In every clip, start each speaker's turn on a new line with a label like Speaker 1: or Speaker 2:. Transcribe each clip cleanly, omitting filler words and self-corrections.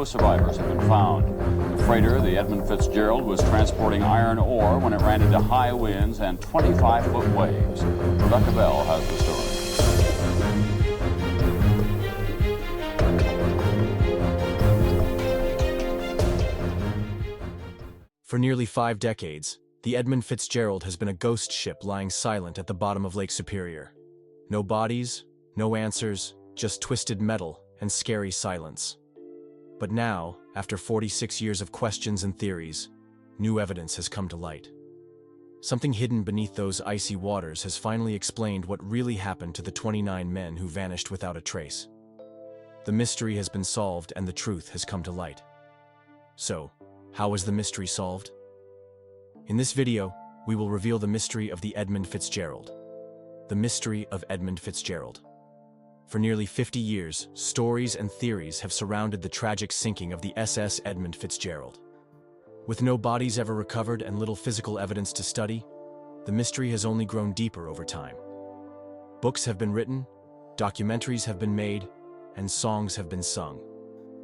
Speaker 1: No survivors have been found. The freighter, the Edmund Fitzgerald, was transporting iron ore when it ran into high winds and 25-foot waves. Rebecca Bell has the story.
Speaker 2: For nearly 5 decades, the Edmund Fitzgerald has been a ghost ship lying silent at the bottom of Lake Superior. No bodies, no answers, just twisted metal and scary silence. But now, after 46 years of questions and theories, new evidence has come to light. Something hidden beneath those icy waters has finally explained what really happened to the 29 men who vanished without a trace. The mystery has been solved and the truth has come to light. So, how was the mystery solved? In this video, we will reveal the mystery of the Edmund Fitzgerald. The mystery of Edmund Fitzgerald. For nearly 50 years, stories and theories have surrounded the tragic sinking of the SS Edmund Fitzgerald. With no bodies ever recovered and little physical evidence to study, the mystery has only grown deeper over time. Books have been written, documentaries have been made, and songs have been sung,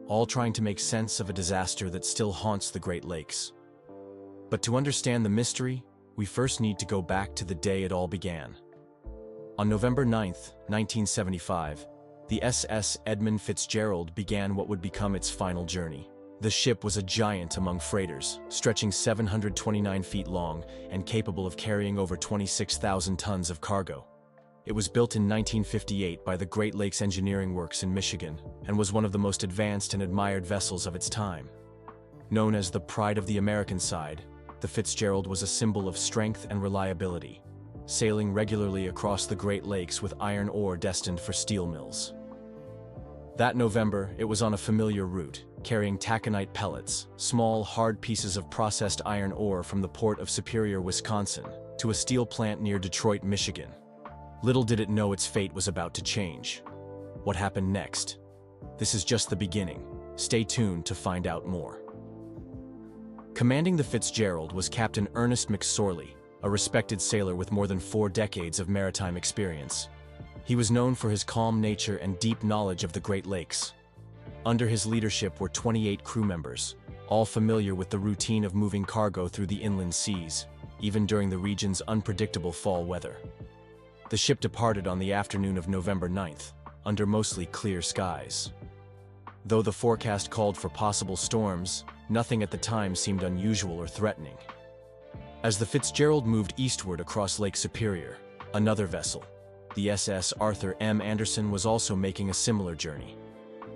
Speaker 2: all trying to make sense of a disaster that still haunts the Great Lakes. But to understand the mystery, we first need to go back to the day it all began. On November 9, 1975, the SS Edmund Fitzgerald began what would become its final journey. The ship was a giant among freighters, stretching 729 feet long and capable of carrying over 26,000 tons of cargo. It was built in 1958 by the Great Lakes Engineering Works in Michigan and was one of the most advanced and admired vessels of its time. Known as the pride of the American side, the Fitzgerald was a symbol of strength and reliability, sailing regularly across the Great Lakes with iron ore destined for steel mills. That November, it was on a familiar route, carrying taconite pellets, small, hard pieces of processed iron ore from the port of Superior, Wisconsin, to a steel plant near Detroit, Michigan. Little did it know its fate was about to change. What happened next? This is just the beginning. Stay tuned to find out more. Commanding the Fitzgerald was Captain Ernest McSorley, a respected sailor with more than 4 decades of maritime experience. He was known for his calm nature and deep knowledge of the Great Lakes. Under his leadership were 28 crew members, all familiar with the routine of moving cargo through the inland seas, even during the region's unpredictable fall weather. The ship departed on the afternoon of November 9th, under mostly clear skies. Though the forecast called for possible storms, nothing at the time seemed unusual or threatening. As the Fitzgerald moved eastward across Lake Superior, another vessel, the SS Arthur M. Anderson, was also making a similar journey.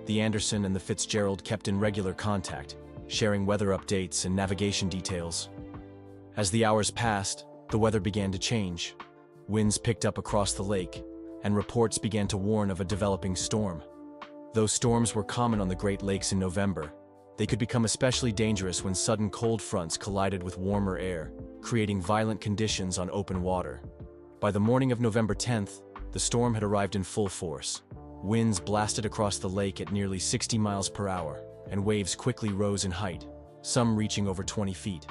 Speaker 2: The Anderson and the Fitzgerald kept in regular contact, sharing weather updates and navigation details. As the hours passed, the weather began to change. Winds picked up across the lake, and reports began to warn of a developing storm. Though storms were common on the Great Lakes in November, they could become especially dangerous when sudden cold fronts collided with warmer air, creating violent conditions on open water. By the morning of November 10th, the storm had arrived in full force. Winds blasted across the lake at nearly 60 miles per hour, and waves quickly rose in height, some reaching over 20 feet.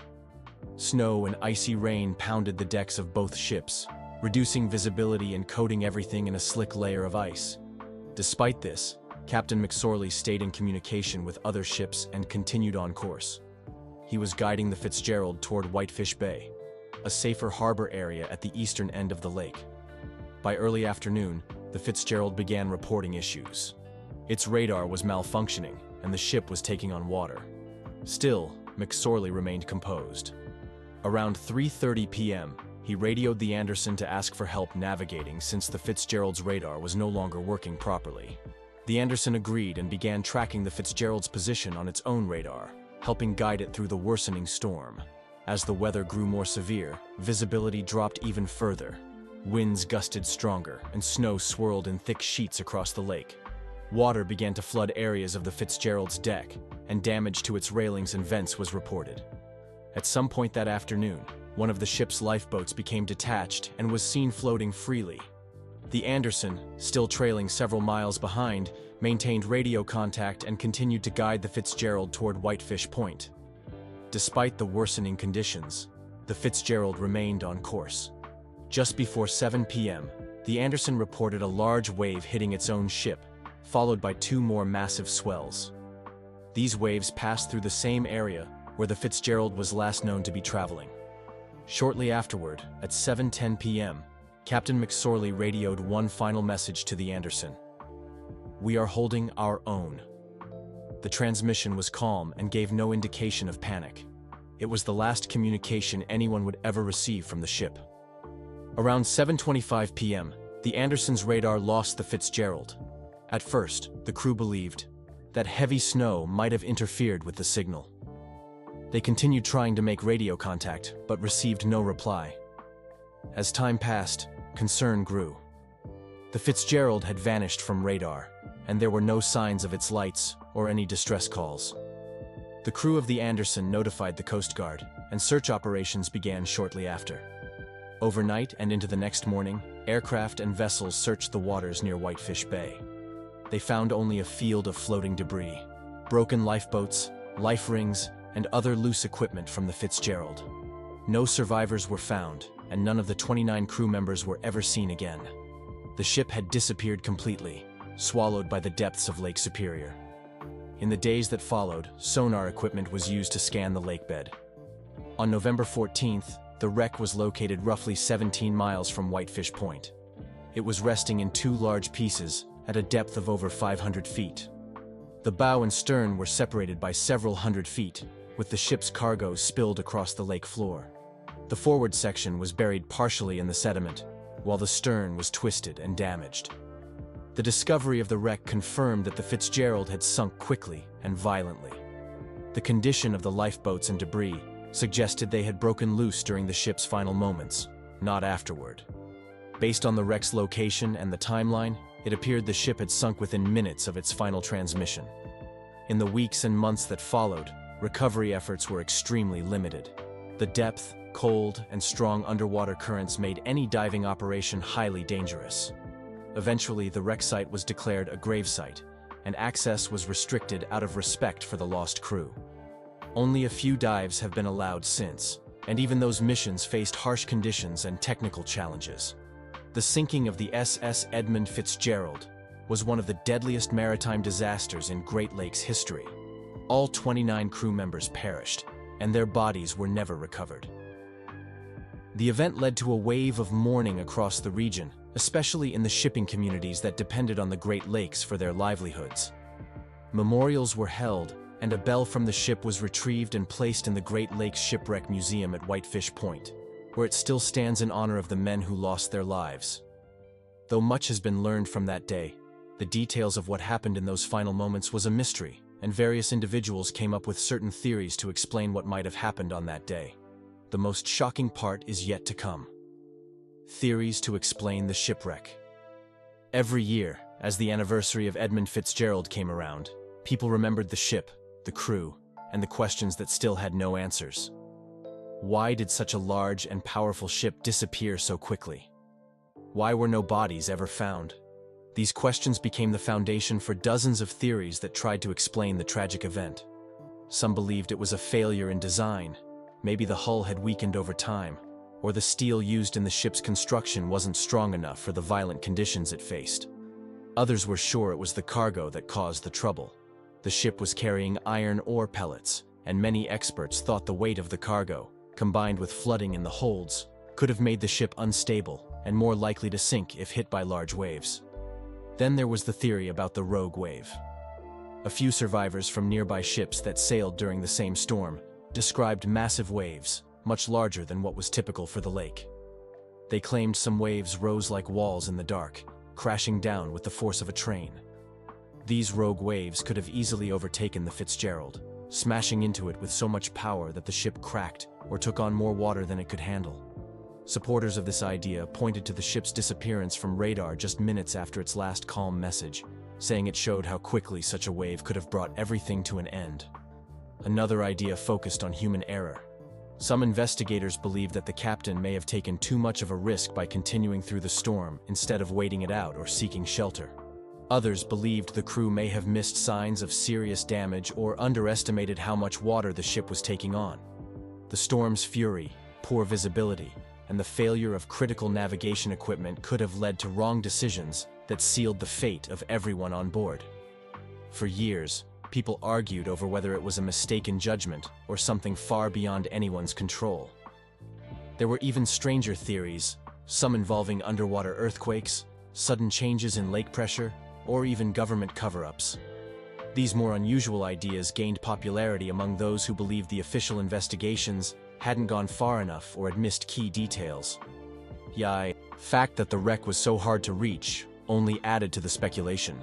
Speaker 2: Snow and icy rain pounded the decks of both ships, reducing visibility and coating everything in a slick layer of ice. Despite this, Captain McSorley stayed in communication with other ships and continued on course. He was guiding the Fitzgerald toward Whitefish Bay, a safer harbor area at the eastern end of the lake. By early afternoon, the Fitzgerald began reporting issues. Its radar was malfunctioning, and the ship was taking on water. Still, McSorley remained composed. Around 3:30 p.m., he radioed the Anderson to ask for help navigating since the Fitzgerald's radar was no longer working properly. The Anderson agreed and began tracking the Fitzgerald's position on its own radar, helping guide it through the worsening storm. As the weather grew more severe, visibility dropped even further. Winds gusted stronger, and snow swirled in thick sheets across the lake. Water began to flood areas of the Fitzgerald's deck, and damage to its railings and vents was reported. At some point that afternoon, one of the ship's lifeboats became detached and was seen floating freely. The Anderson, still trailing several miles behind, maintained radio contact and continued to guide the Fitzgerald toward Whitefish Point. Despite the worsening conditions, the Fitzgerald remained on course. Just before 7 p.m., the Anderson reported a large wave hitting its own ship, followed by 2 more massive swells. These waves passed through the same area where the Fitzgerald was last known to be traveling. Shortly afterward, at 7:10 p.m., Captain McSorley radioed one final message to the Anderson. "We are holding our own." The transmission was calm and gave no indication of panic. It was the last communication anyone would ever receive from the ship. Around 7:25 p.m., the Anderson's radar lost the Fitzgerald. At first, the crew believed that heavy snow might have interfered with the signal. They continued trying to make radio contact, but received no reply. As time passed, concern grew. The Fitzgerald had vanished from radar, and there were no signs of its lights or any distress calls. The crew of the Anderson notified the Coast Guard, and search operations began shortly after. Overnight and into the next morning, aircraft and vessels searched the waters near Whitefish Bay. They found only a field of floating debris, broken lifeboats, life rings, and other loose equipment from the Fitzgerald. No survivors were found, and none of the 29 crew members were ever seen again. The ship had disappeared completely, swallowed by the depths of Lake Superior. In the days that followed, sonar equipment was used to scan the lakebed. On November 14th, the wreck was located roughly 17 miles from Whitefish Point. It was resting in two large pieces at a depth of over 500 feet. The bow and stern were separated by several hundred feet, with the ship's cargo spilled across the lake floor. The forward section was buried partially in the sediment, while the stern was twisted and damaged. The discovery of the wreck confirmed that the Fitzgerald had sunk quickly and violently. The condition of the lifeboats and debris suggested they had broken loose during the ship's final moments, not afterward. Based on the wreck's location and the timeline, it appeared the ship had sunk within minutes of its final transmission. In the weeks and months that followed, recovery efforts were extremely limited. The depth, cold, and strong underwater currents made any diving operation highly dangerous. Eventually, the wreck site was declared a grave site, and access was restricted out of respect for the lost crew. Only a few dives have been allowed since, and even those missions faced harsh conditions and technical challenges. The sinking of the SS Edmund Fitzgerald was one of the deadliest maritime disasters in Great Lakes history. All 29 crew members perished, and their bodies were never recovered. The event led to a wave of mourning across the region, especially in the shipping communities that depended on the Great Lakes for their livelihoods. Memorials were held, and a bell from the ship was retrieved and placed in the Great Lakes Shipwreck Museum at Whitefish Point, where it still stands in honor of the men who lost their lives. Though much has been learned from that day, the details of what happened in those final moments was a mystery, and various individuals came up with certain theories to explain what might have happened on that day. The most shocking part is yet to come. Theories to explain the shipwreck. Every year, as the anniversary of Edmund Fitzgerald came around, people remembered the ship, the crew, and the questions that still had no answers. Why did such a large and powerful ship disappear so quickly? Why were no bodies ever found? These questions became the foundation for dozens of theories that tried to explain the tragic event. Some believed it was a failure in design. Maybe the hull had weakened over time, or the steel used in the ship's construction wasn't strong enough for the violent conditions it faced. Others were sure it was the cargo that caused the trouble. The ship was carrying iron ore pellets, and many experts thought the weight of the cargo, combined with flooding in the holds, could have made the ship unstable and more likely to sink if hit by large waves. Then there was the theory about the rogue wave. A few survivors from nearby ships that sailed during the same storm described massive waves, much larger than what was typical for the lake. They claimed some waves rose like walls in the dark, crashing down with the force of a train. These rogue waves could have easily overtaken the Fitzgerald, smashing into it with so much power that the ship cracked or took on more water than it could handle. Supporters of this idea pointed to the ship's disappearance from radar just minutes after its last calm message, saying it showed how quickly such a wave could have brought everything to an end. Another idea focused on human error. Some investigators believed that the captain may have taken too much of a risk by continuing through the storm instead of waiting it out or seeking shelter. Others believed the crew may have missed signs of serious damage or underestimated how much water the ship was taking on. The storm's fury, poor visibility, and the failure of critical navigation equipment could have led to wrong decisions that sealed the fate of everyone on board. For years, People argued over whether it was a mistaken judgment or something far beyond anyone's control. There were even stranger theories, some involving underwater earthquakes, sudden changes in lake pressure, or even government cover-ups. These more unusual ideas gained popularity among those who believed the official investigations hadn't gone far enough or had missed key details. The fact that the wreck was so hard to reach only added to the speculation.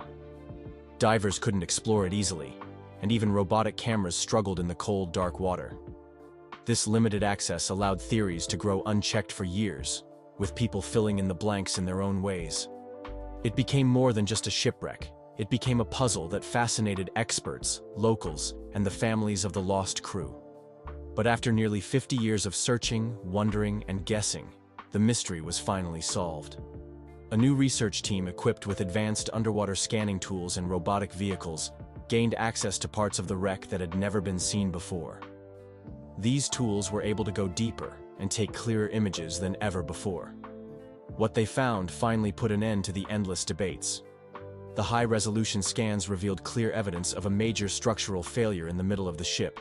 Speaker 2: Divers couldn't explore it easily, and even robotic cameras struggled in the cold, dark water. This limited access allowed theories to grow unchecked for years, with people filling in the blanks in their own ways. It became more than just a shipwreck. It became a puzzle that fascinated experts, locals, and the families of the lost crew. But after nearly 50 years of searching, wondering, and guessing, the mystery was finally solved. A new research team equipped with advanced underwater scanning tools and robotic vehicles gained access to parts of the wreck that had never been seen before. These tools were able to go deeper and take clearer images than ever before. What they found finally put an end to the endless debates. The high-resolution scans revealed clear evidence of a major structural failure in the middle of the ship.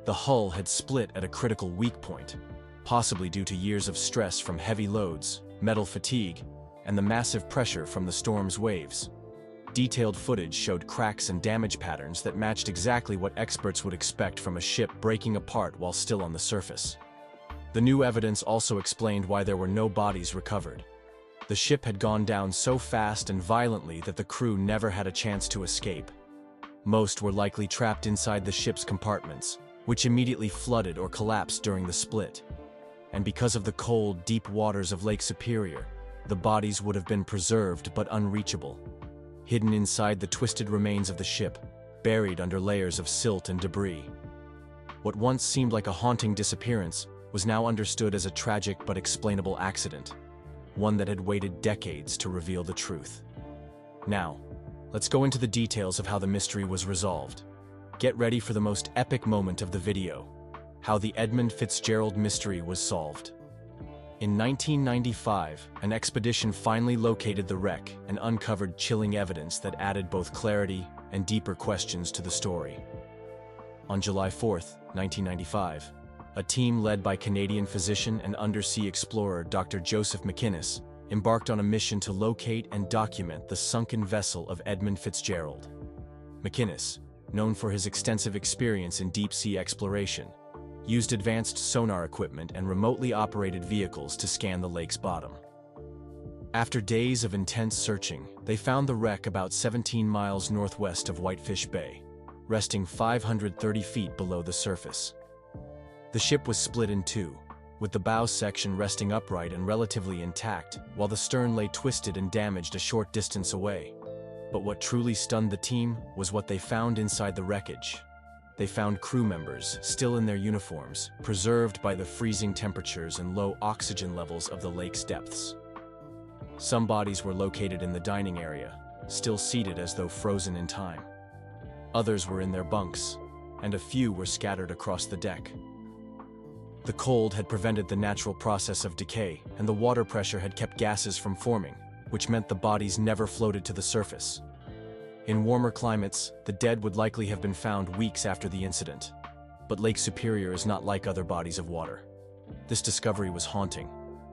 Speaker 2: The hull had split at a critical weak point, possibly due to years of stress from heavy loads, metal fatigue, and the massive pressure from the storm's waves. Detailed footage showed cracks and damage patterns that matched exactly what experts would expect from a ship breaking apart while still on the surface. The new evidence also explained why there were no bodies recovered. The ship had gone down so fast and violently that the crew never had a chance to escape. Most were likely trapped inside the ship's compartments, which immediately flooded or collapsed during the split. And because of the cold, deep waters of Lake Superior, the bodies would have been preserved but unreachable, hidden inside the twisted remains of the ship, buried under layers of silt and debris. What once seemed like a haunting disappearance was now understood as a tragic but explainable accident, one that had waited decades to reveal the truth. Now, let's go into the details of how the mystery was resolved. Get ready for the most epic moment of the video: how the Edmund Fitzgerald mystery was solved. In 1995, an expedition finally located the wreck and uncovered chilling evidence that added both clarity and deeper questions to the story. On July 4, 1995, a team led by Canadian physician and undersea explorer Dr. Joseph McInnes embarked on a mission to locate and document the sunken vessel of Edmund Fitzgerald. McInnes, known for his extensive experience in deep-sea exploration, used advanced sonar equipment and remotely operated vehicles to scan the lake's bottom. After days of intense searching, they found the wreck about 17 miles northwest of Whitefish Bay, resting 530 feet below the surface. The ship was split in two, with the bow section resting upright and relatively intact, while the stern lay twisted and damaged a short distance away. But what truly stunned the team was what they found inside the wreckage. They found crew members, still in their uniforms, preserved by the freezing temperatures and low oxygen levels of the lake's depths. Some bodies were located in the dining area, still seated as though frozen in time. Others were in their bunks, and a few were scattered across the deck. The cold had prevented the natural process of decay, and the water pressure had kept gases from forming, which meant the bodies never floated to the surface. In warmer climates, the dead would likely have been found weeks after the incident. But Lake Superior is not like other bodies of water. This discovery was haunting,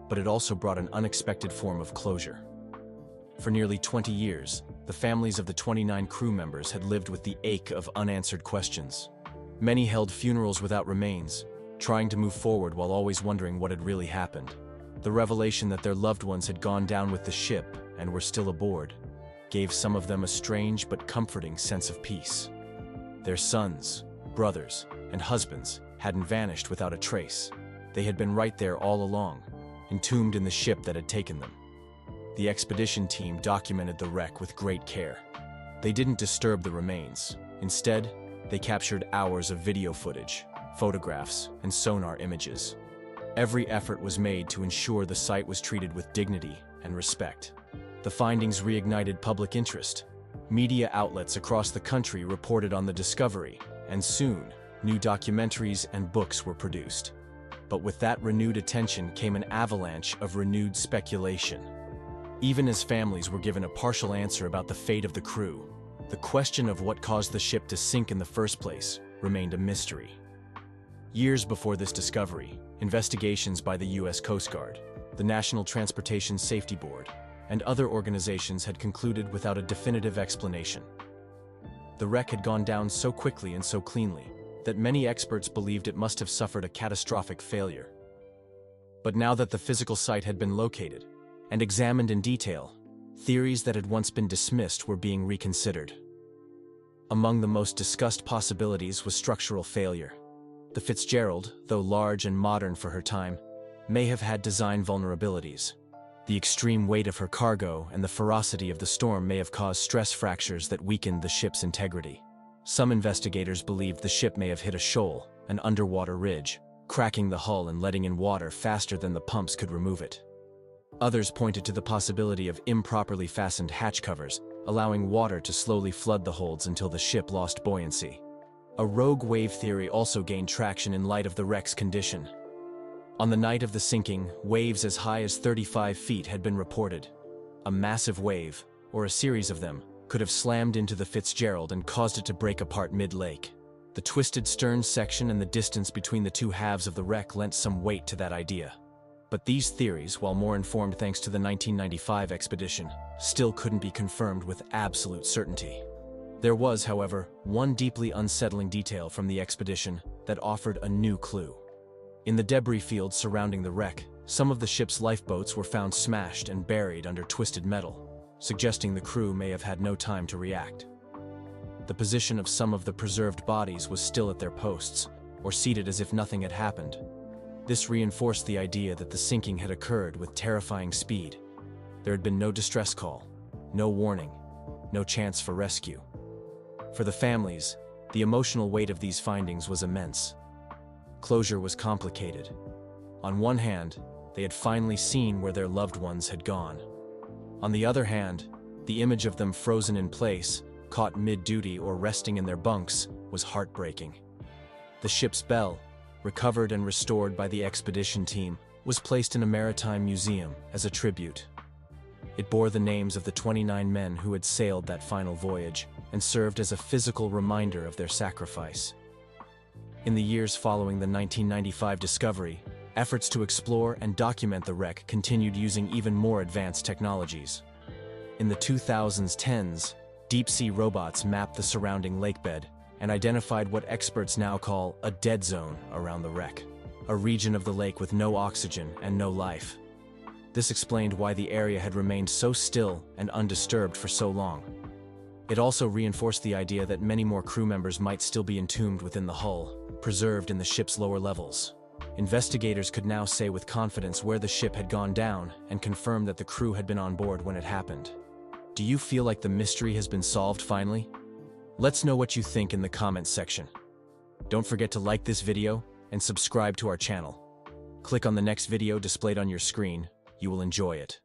Speaker 2: but it also brought an unexpected form of closure. For nearly 20 years, the families of the 29 crew members had lived with the ache of unanswered questions. Many held funerals without remains, trying to move forward while always wondering what had really happened. The revelation that their loved ones had gone down with the ship and were still aboard gave some of them a strange but comforting sense of peace. Their sons, brothers, and husbands hadn't vanished without a trace. They had been right there all along, entombed in the ship that had taken them. The expedition team documented the wreck with great care. They didn't disturb the remains. Instead, they captured hours of video footage, photographs, and sonar images. Every effort was made to ensure the site was treated with dignity and respect. The findings reignited public interest. Media outlets across the country reported on the discovery, and soon, new documentaries and books were produced. But with that renewed attention came an avalanche of renewed speculation. Even as families were given a partial answer about the fate of the crew, The question of what caused the ship to sink in the first place remained a mystery. Years before this discovery, investigations by the U.S. Coast Guard, the National Transportation Safety Board, and other organizations had concluded without a definitive explanation. The wreck had gone down so quickly and so cleanly that many experts believed it must have suffered a catastrophic failure. But now that the physical site had been located and examined in detail, theories that had once been dismissed were being reconsidered. Among the most discussed possibilities was structural failure. The Fitzgerald, though large and modern for her time, may have had design vulnerabilities. The extreme weight of her cargo and the ferocity of the storm may have caused stress fractures that weakened the ship's integrity. Some investigators believed the ship may have hit a shoal, an underwater ridge, cracking the hull and letting in water faster than the pumps could remove it. Others pointed to the possibility of improperly fastened hatch covers, allowing water to slowly flood the holds until the ship lost buoyancy. A rogue wave theory also gained traction in light of the wreck's condition. On the night of the sinking, waves as high as 35 feet had been reported. A massive wave, or a series of them, could have slammed into the Fitzgerald and caused it to break apart mid-lake. The twisted stern section and the distance between the two halves of the wreck lent some weight to that idea. But these theories, while more informed thanks to the 1995 expedition, still couldn't be confirmed with absolute certainty. There was, however, one deeply unsettling detail from the expedition that offered a new clue. In the debris fields surrounding the wreck, some of the ship's lifeboats were found smashed and buried under twisted metal, suggesting the crew may have had no time to react. The position of some of the preserved bodies was still at their posts, or seated as if nothing had happened. This reinforced the idea that the sinking had occurred with terrifying speed. There had been no distress call, no warning, no chance for rescue. For the families, the emotional weight of these findings was immense. Closure was complicated. On one hand, they had finally seen where their loved ones had gone. On the other hand, the image of them frozen in place, caught mid-duty or resting in their bunks, was heartbreaking. The ship's bell, recovered and restored by the expedition team, was placed in a maritime museum as a tribute. It bore the names of the 29 men who had sailed that final voyage and served as a physical reminder of their sacrifice. In the years following the 1995 discovery, efforts to explore and document the wreck continued using even more advanced technologies. In the 2010s, deep-sea robots mapped the surrounding lakebed and identified what experts now call a dead zone around the wreck, a region of the lake with no oxygen and no life. This explained why the area had remained so still and undisturbed for so long. It also reinforced the idea that many more crew members might still be entombed within the hull, preserved in the ship's lower levels. Investigators could now say with confidence where the ship had gone down and confirm that the crew had been on board when it happened. Do you feel like the mystery has been solved finally? Let's know what you think in the comments section. Don't forget to like this video and subscribe to our channel. Click on the next video displayed on your screen. You will enjoy it.